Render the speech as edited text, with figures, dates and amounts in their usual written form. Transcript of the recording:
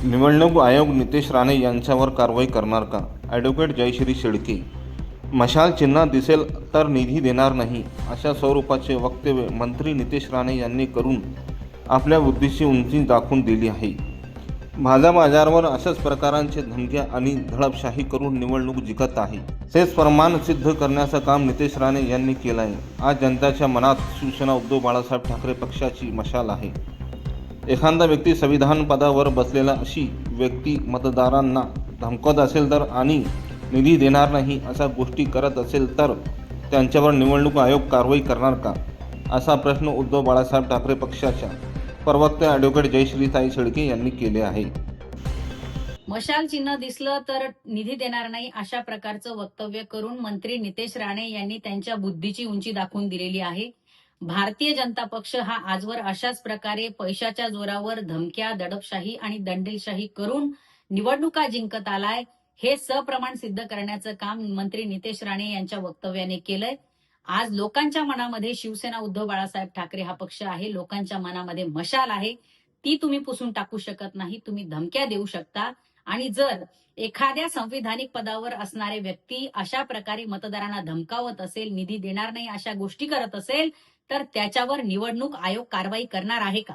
निवडणूक आयोग नितेश राणे यांच्यावर कारवाई करणार का? ॲडव्होकेट जयश्री शेळके. मशाल चिन्ह दिसेल तर निधी देणार नाही, अशा स्वरूपाचे वक्तव्य मंत्री नितेश राणे यांनी करून आपल्या बुद्धीची उंची दाखवून दिली आहे. भाजप आजारवर अशाच प्रकारांचे धमक्या आणि दडपशाही करून निवडणूक जिंकत आहे. तेच प्रमाण सिद्ध करण्याचं काम नितेश राणे यांनी केलं आहे. आज जनतेच्या मनात शिवसेना उद्धव बाळासाहेब ठाकरे पक्षाची मशाल आहे. एखादा व्यक्ती संविधान पदावर बसलेला अशी व्यक्ती मतदारांना धमकवत असेल तर आणि निधी देणार नाही अशा गोष्टी करत असेल तर त्यांच्यावर निवडणूक आयोग कारवाई करणार का, असा प्रश्न उद्धव बाळासाहेब ठाकरे पक्षाच्या प्रवक्त्या ॲडव्होकेट जयश्रीताई शेळके यांनी केले आहे. मशाल चिन्ह दिसलं तर निधी देणार नाही अशा प्रकारचं वक्तव्य करून मंत्री नितेश राणे यांनी त्यांच्या बुद्धीची उंची दाखवून दिलेली आहे. भारतीय जनता पक्ष हा आजवर अशाच प्रकारे पैशाच्या जोरावर धमक्या, दडपशाही आणि दंडेलशाही करून निवडणुका जिंकत आलाय. हे सप्रमाण सिद्ध करण्याचं काम मंत्री नितेश राणे यांच्या वक्तव्याने केलंय. आज लोकांच्या मनामध्ये शिवसेना उद्धव बाळासाहेब ठाकरे हा पक्ष आहे. लोकांच्या मनामध्ये मशाल आहे. ती तुम्ही पुसून टाकू शकत नाही. तुम्ही धमक्या देऊ शकता आणि जर एखाद्या संविधानिक पदावर असणारे व्यक्ती अशा प्रकारे मतदारांना धमकावत असेल, निधी देणार नाही अशा गोष्टी करत असेल, तर त्याच्यावर निवडणूक आयोग कारवाई करणार आहे का?